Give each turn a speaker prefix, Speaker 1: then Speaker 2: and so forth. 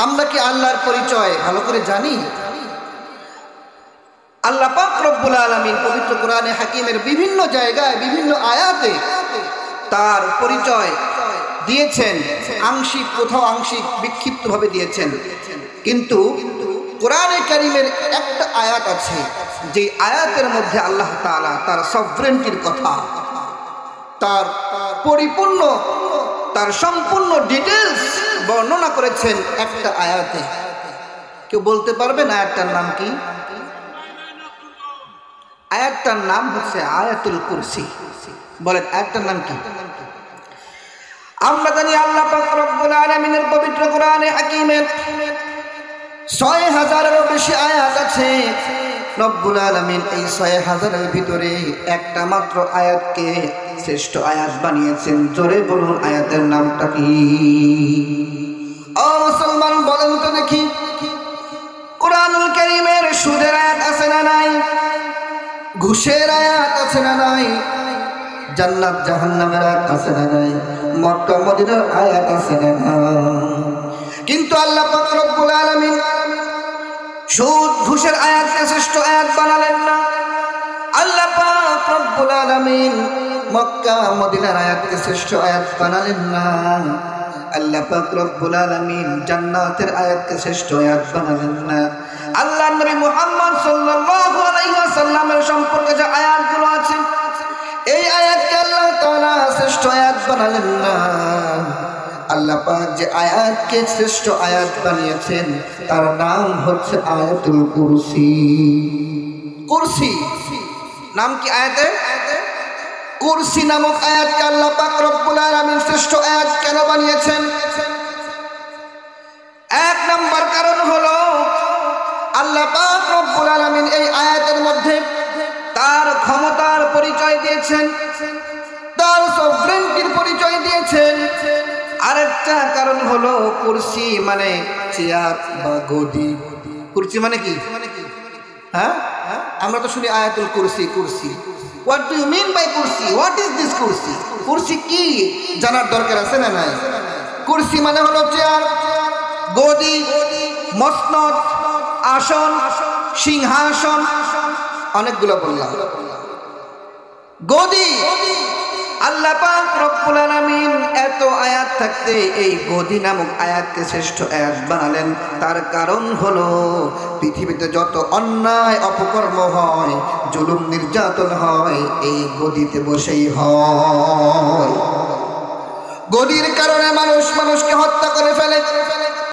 Speaker 1: আমরা কি আল্লাহর পরিচয় ভালো করে জানি? আল্লাহ পাক রব্বুল আলামিন পবিত্র কোরআনে হাকিমের বিভিন্ন জায়গায় বিভিন্ন আয়াতে তার পরিচয় দিয়েছেন, আংশিক কোথাও আংশিক বিক্ষিপ্তভাবে দিয়েছেন। কিন্তু কোরআনে কারীমের একটা আয়াত আছে যে আয়াতের মধ্যে আল্লাহ তাআলা তার সভরেন্টির কথা, তার পরিপূর্ণ, তার সম্পূর্ণ ডিটেলস বর্ণনা করেছেন একটা আয়াতে। কেউ বলতে পারবেন আয়াতটার নাম কি? আয়াতটার নাম হচ্ছে আয়াতুল কুরসি। বলেন আয়াতটার নাম কি? আমরা জানি আল্লাহ পাক রব্বুল আলামিনের পবিত্র কোরআনে হাকিমের ৬০০০-এরও বেশি আয়াত আছে। রব্বুল আলামিন এই ৬০০০-এর ভিতরে একটা মাত্র আয়াতকে শ্রেষ্ঠ আয়াত বানিয়েছেন। জোরে বলুন আয়াতের নামটা কি? ও মুসলমান বলেন তো দেখি, কোরআনুল কারীমের সুদের আয়াত আছে না নাই? ঘুষের আয়াত আছে না নাই? জান্নাত জাহান্নামের আয়াত আছে না নাই? মক্কা মদিনার আয়াত আছে না নাই? কিন্তু আল্লাহ পাক রব্বুল আলামিন সুদ ঘুষের আয়াতকে শ্রেষ্ঠ আয়াত বানালেন না। আল্লাহ পাক রব্বুল আলামিন মক্কা মদিনার আয়াতকে শ্রেষ্ঠ আয়াত বানালেন না। আল্লাহ পাক রব্বুল আলামিন জান্নাতের আয়াতকে শ্রেষ্ঠ আয়াত বানালেন না। আল্লাহর নবী মুহাম্মদ সাল্লাল্লাহু আলাইহি ওয়াসাল্লামের সম্পর্কে যে আয়াতগুলো আছে, এই আয়াতকে আল্লাহ তাআলা শ্রেষ্ঠ আয়াত বানালেন না। আল্লাহ পাক যে আয়াতকে শ্রেষ্ঠ আয়াত বানিয়েছেন তার নাম হচ্ছে আয়াতুল কুরসি। কুরসি নাম কি আয়াতের? কুরসি নামক আয়াতকে আল্লাহ পাক রব্বুল আলামিন শ্রেষ্ঠ আয়াত কেন বানিয়েছেন? এক নাম্বার কারণ হলো আল্লাহ পাক রব্বুল আলামিন এই আয়াতের মধ্যে তার ক্ষমতার পরিচয় দিয়েছেন, তার সভরেন্টির পরিচয় দিয়েছেন। আরেকটা কারণ হলো কুরসি মানে চেয়ার বা গদি। কুরসি মানে কি? হ্যাঁ, আমরা তো শুনি আয়াতুল কুরসি, কুরসি। What do you mean by কুরসি? হোয়াট ইজ দিস কুরসি? কুরসি কি জানার দরকার আছে না নাই? কুরসি মানে হলো চেয়ার, গদি, মসনদ, আসন, সিংহাসন, অনেকগুলো বললাম। গদি, আল্লাহ পাক রব্বুল আলামিন এত আয়াত থাকতে এই গদি নামক আয়াতকে শ্রেষ্ঠ আয়াত বানালেন। তার কারণ হলো পৃথিবীতে যত অন্যায় অপকর্ম হয়, জুলুম নির্যাতন হয়, এই গদিতে বসেই হয়। গদির কারণে মানুষ মানুষকে হত্যা করে ফেলে,